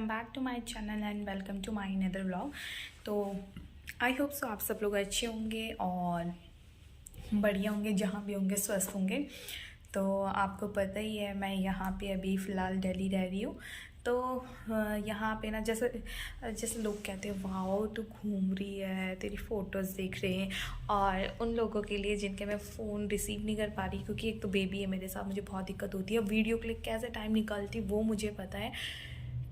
Welcome back to my channel and welcome to my another vlog. तो I hope so आप सब लोग अच्छे होंगे और बढ़िया होंगे, जहाँ भी होंगे स्वस्थ होंगे। तो आपको पता ही है मैं यहाँ पे अभी फ़िलहाल दिल्ली रह रही हूँ। तो यहाँ पे ना जैसे जैसे लोग कहते हैं वाओ तू घूम रही है, तेरी फ़ोटोज़ देख रहे हैं। और उन लोगों के लिए जिनके मैं फ़ोन रिसीव नहीं कर पा रही, क्योंकि एक तो बेबी है मेरे साथ, मुझे बहुत दिक्कत होती है। वीडियो के लिए कैसे टाइम निकालती वो मुझे पता है,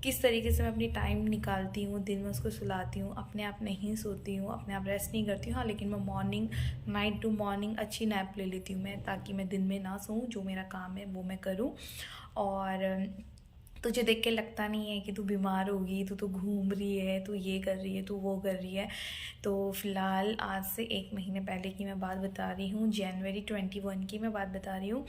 किस तरीके से मैं अपनी टाइम निकालती हूँ। दिन में उसको सुलाती हूँ, अपने आप नहीं सोती हूँ, अपने आप रेस्ट नहीं करती हूँ। हाँ, लेकिन मैं मॉर्निंग नाइट टू मॉर्निंग अच्छी नैप ले लेती हूँ मैं, ताकि मैं दिन में ना सोऊं, जो मेरा काम है वो मैं करूँ। और तुझे देख के लगता नहीं है कि तू बीमार होगी, तू घूम रही है, तू ये कर रही है, तू वो कर रही है। तो फ़िलहाल आज से 1 महीने पहले की मैं बात बता रही हूँ, जनवरी 21 की मैं बात बता रही हूँ।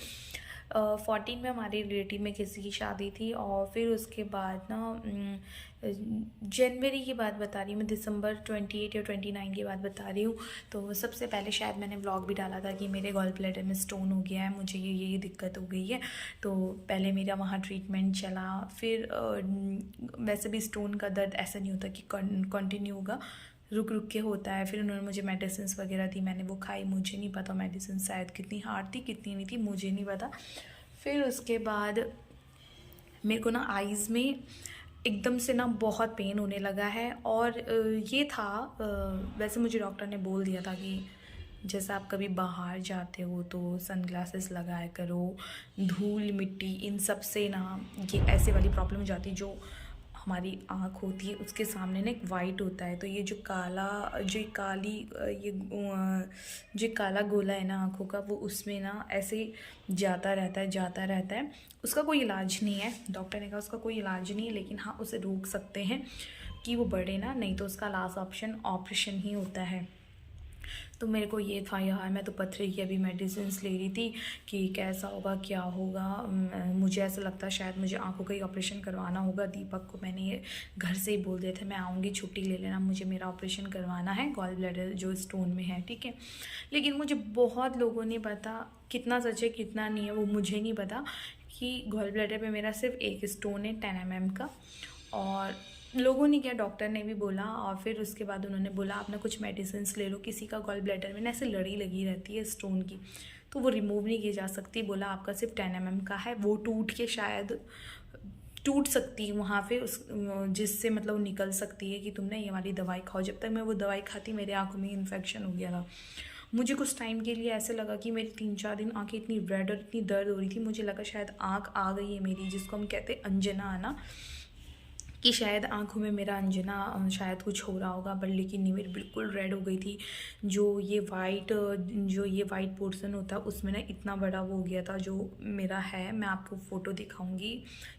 14 में हमारे रिलेटिव में किसी की शादी थी, और फिर उसके बाद ना जनवरी की बात बता रही हूँ मैं, दिसंबर 28 या 29 की बात बता रही हूँ। तो सबसे पहले शायद मैंने व्लॉग भी डाला था कि मेरे गॉल ब्लैडर में स्टोन हो गया है, मुझे ये दिक्कत हो गई है। तो पहले मेरा वहाँ ट्रीटमेंट चला, फिर वैसे भी स्टोन का दर्द ऐसा नहीं होता कि कंटिन्यू होगा, रुक रुक के होता है। फिर उन्होंने मुझे मेडिसिन वगैरह दी, मैंने वो खाई। मुझे नहीं पता मेडिसिन शायद कितनी हार्ड थी कितनी नहीं थी, मुझे नहीं पता। फिर उसके बाद मेरे को ना आइज़ में एकदम से ना बहुत पेन होने लगा है। और ये था, वैसे मुझे डॉक्टर ने बोल दिया था कि जैसे आप कभी बाहर जाते हो तो सनग्लासेस लगाया करो, धूल मिट्टी इन सब से ना ये ऐसे वाली प्रॉब्लम हो जाती है। जो हमारी आँख होती है उसके सामने ना एक वाइट होता है, तो ये जो काला जो काली ये जो काला गोला है ना आँखों का, वो उसमें ना ऐसे जाता रहता है। उसका कोई इलाज नहीं है, डॉक्टर ने कहा उसका कोई इलाज नहीं है, लेकिन हाँ उसे रोक सकते हैं कि वो बढ़े ना, नहीं तो उसका लास्ट ऑप्शन ऑपरेशन ही होता है। तो मेरे को ये था यार, मैं तो पथरी की अभी मेडिसिन ले रही थी कि कैसा होगा क्या होगा। मुझे ऐसा लगता है शायद मुझे आंखों का ही ऑपरेशन करवाना होगा। दीपक को मैंने ये घर से ही बोल दिया था, मैं आऊँगी छुट्टी ले लेना, मुझे मेरा ऑपरेशन करवाना है, गॉल ब्लैडर जो स्टोन में है, ठीक है। लेकिन मुझे बहुत लोगों ने पता, कितना सच है कितना नहीं है वो मुझे नहीं पता, कि गॉल ब्लैडर में मेरा सिर्फ एक स्टोन है 10 mm का। और लोगों ने क्या, डॉक्टर ने भी बोला, और फिर उसके बाद उन्होंने बोला आप ना कुछ मेडिसिन ले लो। किसी का गॉल ब्लैडर में ना ऐसे लड़ी लगी रहती है स्टोन की, तो वो रिमूव नहीं की जा सकती। बोला आपका सिर्फ 10 mm का है, वो टूट के शायद टूट सकती है वहाँ पे, उस जिससे मतलब निकल सकती है कि तुमने ये वाली दवाई खाओ। जब तक मैं वो दवाई खाती मेरे आँखों में इन्फेक्शन हो गया था। मुझे कुछ टाइम के लिए ऐसे लगा कि मेरी 3-4 दिन आँखें इतनी रेड और इतनी दर्द हो रही थी, मुझे लगा शायद आँख आ गई है मेरी, जिसको हम कहते हैं अंजना आना, कि शायद आंखों में मेरा अंजना शायद कुछ हो रहा होगा। बट लेकिन नहीं, मेरी बिल्कुल रेड हो गई थी। जो ये वाइट पोर्शन होता है उसमें ना इतना बड़ा वो हो गया था जो मेरा है। मैं आपको फ़ोटो दिखाऊंगी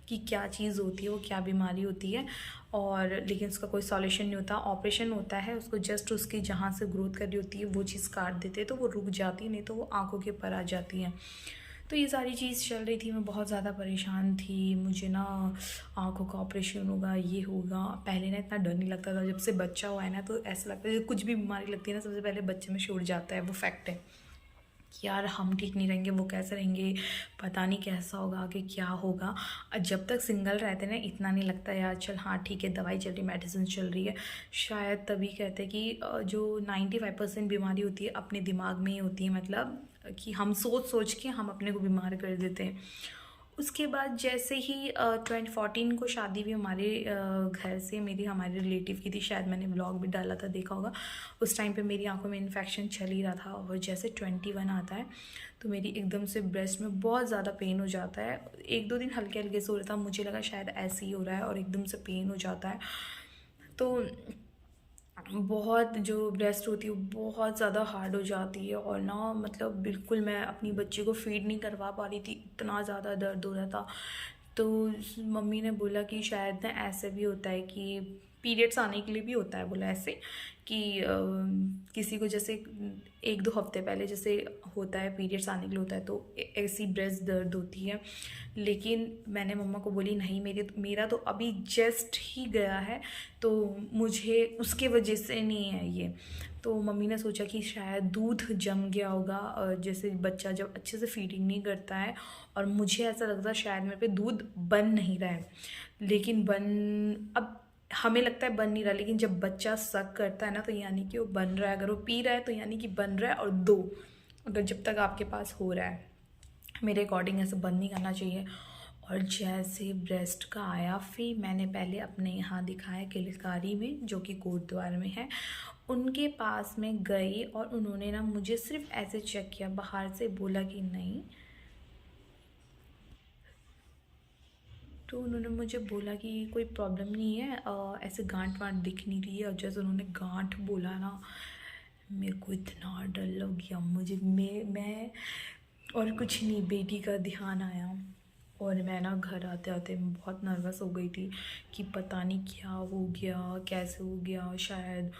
कि क्या चीज़ होती है वो, क्या बीमारी होती है। और लेकिन उसका कोई सॉल्यूशन नहीं होता, ऑपरेशन होता है उसको, जस्ट उसकी जहाँ से ग्रोथ कर रही होती है वो चीज़ काट देते हैं तो वो रुक जाती है, नहीं तो वो आँखों के ऊपर आ जाती है। तो ये सारी चीज़ चल रही थी, मैं बहुत ज़्यादा परेशान थी। मुझे ना आँखों का ऑपरेशन होगा, ये होगा। पहले ना इतना डर नहीं लगता था, जब से बच्चा हुआ है ना तो ऐसा लगता है कुछ भी बीमारी लगती है ना सबसे पहले बच्चे में छूट जाता है, वो फैक्ट है कि यार हम ठीक नहीं रहेंगे, वो कैसे रहेंगे, पता नहीं कैसा होगा आगे क्या होगा। जब तक सिंगल रहते ना इतना नहीं लगता यार, चल हाँ ठीक है दवाई चल रही, मेडिसिन चल रही है। शायद तभी कहते हैं कि जो 95% बीमारी होती है अपने दिमाग में ही होती है, मतलब कि हम सोच सोच के हम अपने को बीमार कर देते हैं। उसके बाद जैसे ही 2014 को शादी भी हमारे घर से मेरी हमारे रिलेटिव की थी, शायद मैंने ब्लॉग भी डाला था, देखा होगा। उस टाइम पे मेरी आंखों में इन्फेक्शन चल ही रहा था, और जैसे 21 आता है तो मेरी एकदम से ब्रेस्ट में बहुत ज़्यादा पेन हो जाता है। 1-2 दिन हल्के हल्के से हो रहा था, मुझे लगा शायद ऐसे ही हो रहा है, और एकदम से पेन हो जाता है। तो बहुत जो ब्रेस्ट होती है वो बहुत ज़्यादा हार्ड हो जाती है, और ना मतलब बिल्कुल मैं अपनी बच्ची को फीड नहीं करवा पा रही थी, इतना ज़्यादा दर्द हो रहा था। तो मम्मी ने बोला कि शायद ना ऐसे भी होता है कि पीरियड्स आने के लिए भी होता है बोला ऐसे कि किसी को जैसे 1-2 हफ्ते पहले जैसे होता है पीरियड्स आने के लिए होता है तो ऐसी ब्रेस्ट दर्द होती है। लेकिन मैंने मम्मा को बोली नहीं, मेरा तो अभी जस्ट ही गया है तो मुझे उसके वजह से नहीं है ये। तो मम्मी ने सोचा कि शायद दूध जम गया होगा, जैसे बच्चा जब अच्छे से फीडिंग नहीं करता है, और मुझे ऐसा लगता है शायद मेरे पे दूध बन नहीं रहा है। लेकिन अब हमें लगता है बन नहीं रहा, लेकिन जब बच्चा सक करता है ना तो यानी कि वो बन रहा है। अगर वो पी रहा है तो यानी कि बन रहा है। और 2, अगर जब तक आपके पास हो रहा है, मेरे अकॉर्डिंग ऐसे बंद नहीं करना चाहिए। और जैसे ब्रेस्ट का आया, फिर मैंने पहले अपने यहाँ दिखाया किलकारी में, जो कि कोटद्वार में है, उनके पास में गई और उन्होंने ना मुझे सिर्फ ऐसे चेक किया, बाहर से बोला कि नहीं। तो उन्होंने मुझे बोला कि कोई प्रॉब्लम नहीं है, ऐसे गांठ वांठ दिख नहीं रही है। और जैसे उन्होंने गांठ बोला ना, मेरे को इतना डर लग गया। मुझे मैं और कुछ नहीं, बेटी का ध्यान आया। और मैं ना घर आते आते मैं बहुत नर्वस हो गई थी कि पता नहीं क्या हो गया, कैसे हो गया शायद।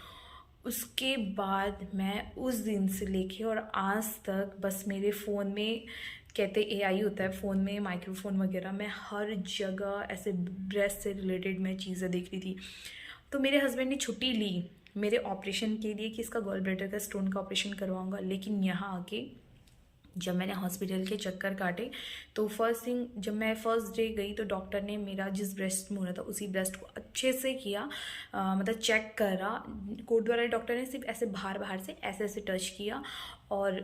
उसके बाद मैं उस दिन से लेके और आज तक बस मेरे फ़ोन में, कहते एआई होता है फ़ोन में, माइक्रोफोन वगैरह, मैं हर जगह ऐसे ब्रेस्ट से रिलेटेड मैं चीज़ें देख रही थी। तो मेरे हस्बैंड ने छुट्टी ली मेरे ऑपरेशन के लिए कि इसका गॉल ब्लैडर का स्टोन का ऑपरेशन करवाऊंगा। लेकिन यहाँ आके जब मैंने हॉस्पिटल के चक्कर काटे तो फर्स्ट थिंग, जब मैं फर्स्ट डे गई तो डॉक्टर ने मेरा जिस ब्रेस्ट में हो रहा था उसी ब्रेस्ट को अच्छे से किया, मतलब चेक करा। कोटद्वार डॉक्टर ने सिर्फ ऐसे बाहर से ऐसे टच किया। और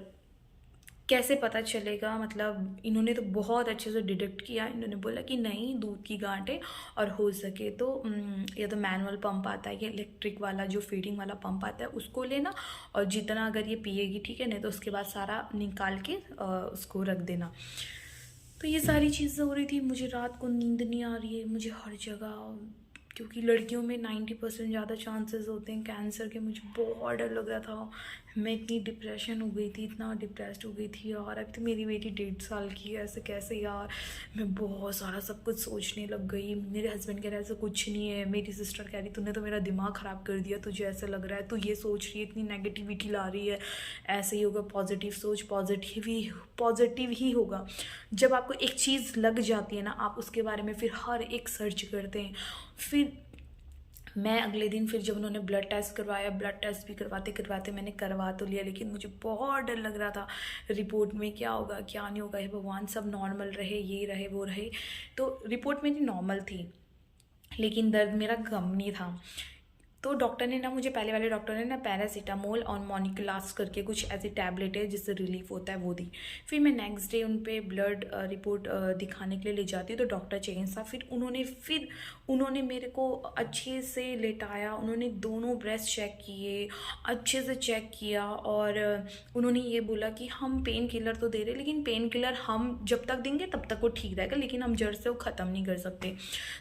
कैसे पता चलेगा, मतलब इन्होंने तो बहुत अच्छे से डिटेक्ट किया। इन्होंने बोला कि नहीं, दूध की गांठ है, और हो सके तो या तो मैनुअल पंप आता है या इलेक्ट्रिक वाला जो फीडिंग वाला पंप आता है उसको लेना, और जितना अगर ये पिएगी ठीक है, नहीं तो उसके बाद सारा निकाल के उसको रख देना। तो ये सारी चीज़ें हो रही थी। मुझे रात को नींद नहीं आ रही है, मुझे हर जगह, क्योंकि लड़कियों में 90% ज़्यादा चांसेस होते हैं कैंसर के। मुझे बहुत डर लग रहा था। मैं इतनी डिप्रेशन हो गई थी, इतना डिप्रेस्ड हो गई थी यार। अभी तो मेरी बेटी 1.5 साल की है, ऐसे कैसे यार। मैं बहुत सारा सब कुछ सोचने लग गई। मेरे हस्बैंड कह रहे ऐसा कुछ नहीं है। मेरी सिस्टर कह रही तूने तो मेरा दिमाग ख़राब कर दिया, तुझे ऐसा लग रहा है, तू ये सोच रही है, इतनी नेगेटिविटी ला रही है, ऐसे ही होगा, पॉजिटिव सोच, पॉजिटिव ही होगा। जब आपको एक चीज़ लग जाती है ना, आप उसके बारे में फिर हर एक सर्च करते हैं। फिर मैं अगले दिन, फिर जब उन्होंने ब्लड टेस्ट करवाया, ब्लड टेस्ट भी करवाते करवाते मैंने करवा तो लिया, लेकिन मुझे बहुत डर लग रहा था रिपोर्ट में क्या होगा क्या नहीं होगा। हे भगवान, सब नॉर्मल रहे, ये रहे वो रहे। तो रिपोर्ट मेरी नॉर्मल थी, लेकिन दर्द मेरा कम नहीं था। तो डॉक्टर ने ना मुझे, पहले वाले डॉक्टर ने ना पैरासीटामोल और मोनिक्लास करके कुछ ऐसी टैबलेट है जिससे रिलीफ होता है, वो दी। फिर मैं नेक्स्ट डे उन पे ब्लड रिपोर्ट दिखाने के लिए ले जाती, तो डॉक्टर चेंज था। फिर उन्होंने मेरे को अच्छे से लेटाया, उन्होंने दोनों ब्रेस्ट चेक किए, अच्छे से चेक किया। और उन्होंने ये बोला कि हम पेन किलर तो दे रहे, लेकिन पेन किलर हम जब तक देंगे तब तक वो ठीक रहेगा, लेकिन हम जड़ से वो ख़त्म नहीं कर सकते।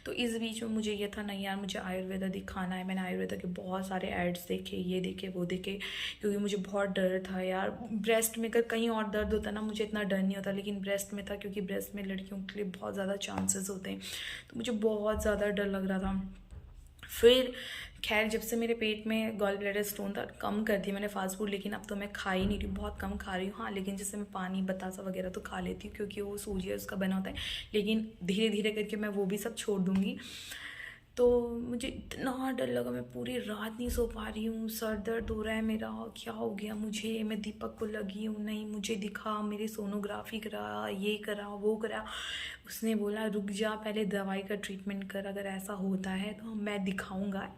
तो इस बीच में मुझे ये था नहीं यार, मुझे आयुर्वेदा दिखाना है। मैंने आयुर्वेदा के बहुत सारे एड्स देखे, ये देखे वो देखे, क्योंकि मुझे बहुत डर था यार। ब्रेस्ट में अगर कहीं और दर्द होता ना मुझे इतना डर नहीं होता, लेकिन ब्रेस्ट में था, क्योंकि ब्रेस्ट में लड़कियों के लिए बहुत ज़्यादा चांसेस होते हैं। तो मुझे बहुत ज़्यादा डर लग रहा था। फिर खैर, जब से मेरे पेट में गॉल ब्लैडर स्टोन था, कम कर दिया मैंने फास्ट फूड, लेकिन अब तो मैं खा ही नहीं रही, बहुत कम खा रही हूँ। हाँ, लेकिन जैसे मैं पानी बतासा वगैरह तो खा लेती हूँ, क्योंकि वो सूजी उसका बना होता है, लेकिन धीरे धीरे करके मैं वो भी सब छोड़ दूँगी। तो मुझे इतना डर लगा, मैं पूरी रात नहीं सो पा रही हूँ, सर दर्द हो रहा है मेरा, क्या हो गया मुझे। मैं दीपक को लगी हूँ, नहीं मुझे दिखा, मेरी सोनोग्राफी करा, ये करा वो करा। उसने बोला रुक जा, पहले दवाई का ट्रीटमेंट कर, अगर ऐसा होता है तो मैं दिखाऊंगा।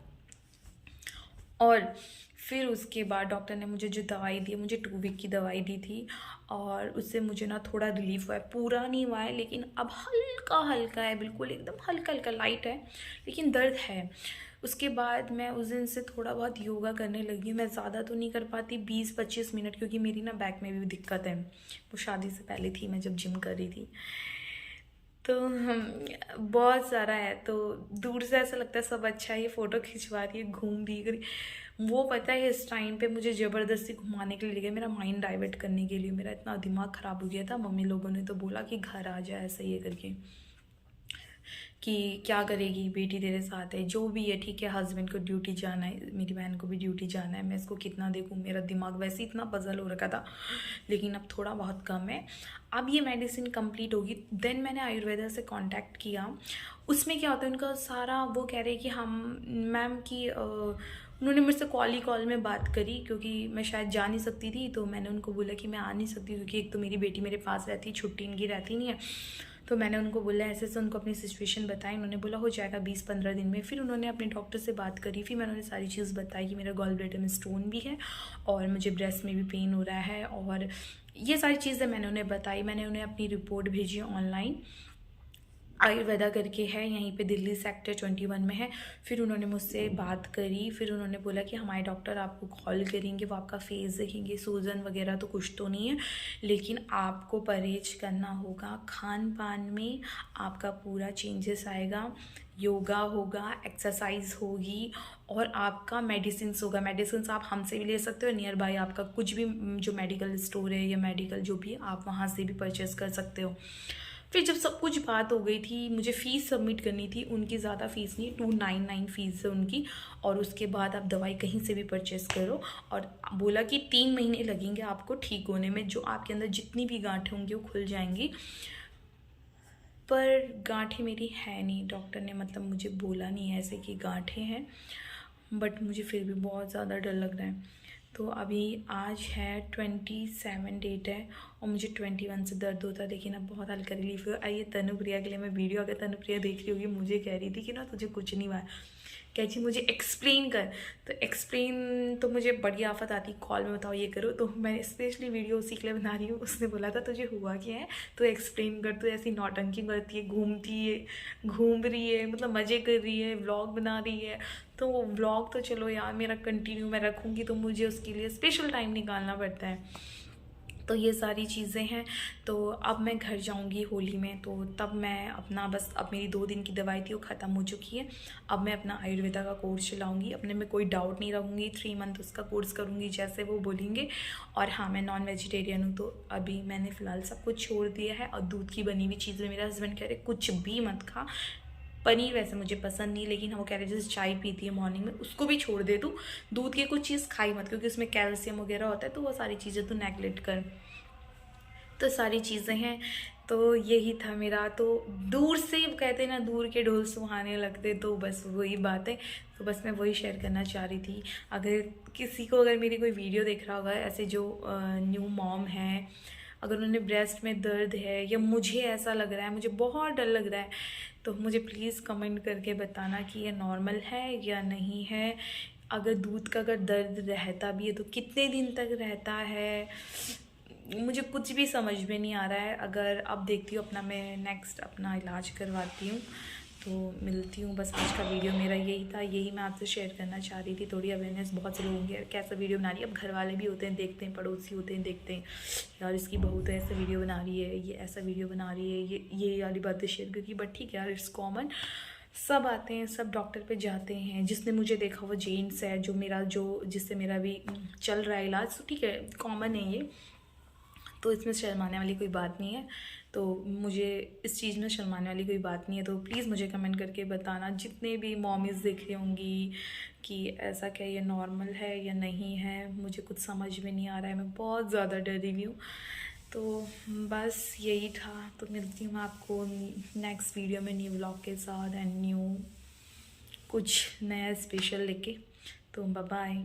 और फिर उसके बाद डॉक्टर ने मुझे जो दवाई दी, मुझे 2 वीक की दवाई दी थी, और उससे मुझे ना थोड़ा रिलीफ हुआ है। पूरा नहीं हुआ है, लेकिन अब हल्का हल्का है, बिल्कुल एकदम हल्का हल्का लाइट है, लेकिन दर्द है। उसके बाद मैं उस दिन से थोड़ा बहुत योगा करने लगी। मैं ज़्यादा तो नहीं कर पाती, 20-25 मिनट, क्योंकि मेरी ना बैक में भी दिक्कत है, वो शादी से पहले थी, मैं जब जिम कर रही थी। तो बहुत सारा है। तो दूर से ऐसा लगता है सब अच्छा है, ये फ़ोटो खिंचवा रही है, घूम रही है। वो पता है इस टाइम पे मुझे ज़बरदस्ती घुमाने के लिए ले गए, मेरा माइंड डाइवर्ट करने के लिए। मेरा इतना दिमाग ख़राब हो गया था, मम्मी लोगों ने तो बोला कि घर आ जाए, ऐसा ये करके। कि क्या करेगी, बेटी तेरे साथ है, जो भी है ठीक है, हस्बैंड को ड्यूटी जाना है, मेरी बहन को भी ड्यूटी जाना है, मैं इसको कितना देखूँ, मेरा दिमाग वैसे ही इतना पजल हो रखा था, लेकिन अब थोड़ा बहुत कम है। अब ये मेडिसिन कंप्लीट होगी, देन मैंने आयुर्वेदा से कांटेक्ट किया। उसमें क्या होता है उनका सारा, वो कह रहे हैं कि हम मैम की उन्होंने मेरे से कॉल में बात करी, क्योंकि मैं शायद जा नहीं सकती थी, तो मैंने उनको बोला कि मैं आ नहीं सकती, क्योंकि एक तो मेरी बेटी मेरे पास रहती है, छुट्टी इनकी रहती नहीं है। तो मैंने उनको बोला ऐसे से, उनको अपनी सिचुएशन बताई, उन्होंने बोला हो जाएगा 20-15 दिन में। फिर उन्होंने अपने डॉक्टर से बात करी, फिर मैंने उन्हें सारी चीज़ बताई कि मेरा गॉल ब्लैडर में स्टोन भी है और मुझे ब्रेस्ट में भी पेन हो रहा है, और ये सारी चीज़ें मैंने उन्हें बताई। मैंने उन्हें अपनी रिपोर्ट भेजी ऑनलाइन, आयुर्वेदा करके है, यहीं पे दिल्ली सेक्टर 21 में है। फिर उन्होंने मुझसे बात करी, फिर उन्होंने बोला कि हमारे डॉक्टर आपको कॉल करेंगे, वो आपका फेस देखेंगे, सूजन वगैरह तो कुछ तो नहीं है, लेकिन आपको परहेज करना होगा, खान पान में आपका पूरा चेंजेस आएगा, योगा होगा, एक्सरसाइज होगी, और आपका मेडिसिन होगा। मेडिसिन आप हमसे भी ले सकते हो, नियर बाय आपका कुछ भी जो मेडिकल स्टोर है या मेडिकल जो भी है, आप वहाँ से भी परचेज़ कर सकते हो। फिर जब सब कुछ बात हो गई थी, मुझे फ़ीस सबमिट करनी थी, उनकी ज़्यादा फ़ीस नहीं, 299 फ़ीस है उनकी, और उसके बाद आप दवाई कहीं से भी परचेज़ करो। और बोला कि 3 महीने लगेंगे आपको ठीक होने में, जो आपके अंदर जितनी भी गांठें होंगी वो खुल जाएंगी। पर गांठें मेरी है नहीं, डॉक्टर ने मतलब मुझे बोला नहीं है ऐसे कि गांठें हैं, बट मुझे फिर भी बहुत ज़्यादा डर लग रहा है। तो अभी आज है 27 डेट है, और मुझे 21 से दर्द होता है, लेकिन अब बहुत हल्का रिलीफ है। आइए तनुप्रिया के लिए मैं वीडियो, अगर तनुप्रिया देख रही होगी, मुझे कह रही थी कि ना तुझे कुछ नहीं हुआ है, कहती मुझे एक्सप्लेन कर। तो एक्सप्लेन तो मुझे बड़ी आफत आती, कॉल में बताओ ये करो, तो मैं स्पेशली वीडियो उसी के लिए बना रही हूँ। उसने बोला था तुझे हुआ क्या है, तो एक्सप्लेन कर, तो ऐसी नौटंकी करती है, घूमती है, घूम रही है, मतलब मज़े कर रही है, व्लॉग बना रही है। तो वो व्लॉग तो चलो यार मेरा कंटिन्यू मैं रखूँगी, तो मुझे उसके लिए स्पेशल टाइम निकालना पड़ता है। तो ये सारी चीज़ें हैं। तो अब मैं घर जाऊंगी होली में, तो तब मैं अपना बस, अब मेरी 2 दिन की दवाई थी वो ख़त्म हो चुकी है, अब मैं अपना आयुर्वेदा का कोर्स चलाऊंगी, अपने में कोई डाउट नहीं रखूँगी, 3 मंथ उसका कोर्स करूँगी जैसे वो बोलेंगे। और हाँ, मैं नॉन वेजिटेरियन हूँ, तो अभी मैंने फ़िलहाल सब कुछ छोड़ दिया है, और दूध की बनी हुई चीज़ें मेरे हस्बैंड कह रहे कुछ भी मत खा। पनीर वैसे मुझे पसंद नहीं, लेकिन वो कह रहे जैसे चाय पीती है मॉर्निंग में, उसको भी छोड़ दे तू, दूध की कुछ चीज़ खाई मत, क्योंकि उसमें कैल्शियम वगैरह होता है, तो वो सारी चीज़ें तू नेगलेक्ट कर। तो सारी चीज़ें हैं। तो यही था मेरा, तो दूर से कहते हैं ना, दूर के ढोल सुहाने लगते, तो बस वही बात है। तो बस मैं वही शेयर करना चाह रही थी। अगर किसी को, अगर मेरी कोई वीडियो देख रहा होगा, ऐसे जो न्यू मॉम है, अगर उन्हें ब्रेस्ट में दर्द है, या मुझे ऐसा लग रहा है, मुझे बहुत डर लग रहा है, तो मुझे प्लीज़ कमेंट करके बताना कि ये नॉर्मल है या नहीं है। अगर दूध का अगर दर्द रहता भी है तो कितने दिन तक रहता है, मुझे कुछ भी समझ में नहीं आ रहा है। अगर अब देखती हूँ अपना, मैं नेक्स्ट अपना इलाज करवाती हूँ, तो मिलती हूँ। बस आज का वीडियो मेरा यही था, यही मैं आपसे शेयर करना चाह रही थी। थोड़ी अवेयरनेस, बहुत से लोग होंगे कैसा वीडियो बना रही है, अब घर वाले भी होते हैं देखते हैं, पड़ोसी होते हैं देखते हैं, यार इसकी बहू तो ऐसा वीडियो बना रही है, ये ऐसा वीडियो बना रही है, ये वाली बातें शेयर करके, बट ठीक है यार, इट्स कॉमन। सब आते हैं, सब डॉक्टर पे जाते हैं। जिसने मुझे देखा वो जेंट्स है, जिससे मेरा भी चल रहा है इलाज, तो ठीक है, कॉमन है ये, तो इसमें शर्माने वाली कोई बात नहीं है। तो मुझे इस चीज़ में शर्माने वाली कोई बात नहीं है। तो प्लीज़ मुझे कमेंट करके बताना, जितने भी मॉमीज़ देख रही होंगी, कि ऐसा क्या ये नॉर्मल है या नहीं है, मुझे कुछ समझ में नहीं आ रहा है, मैं बहुत ज़्यादा डरी हुई हूँ। तो बस यही था। तो मिलती हूँ आपको नेक्स्ट वीडियो में न्यू व्लॉग के साथ, एंड न्यू कुछ नया स्पेशल लेके। तो बाय बाय।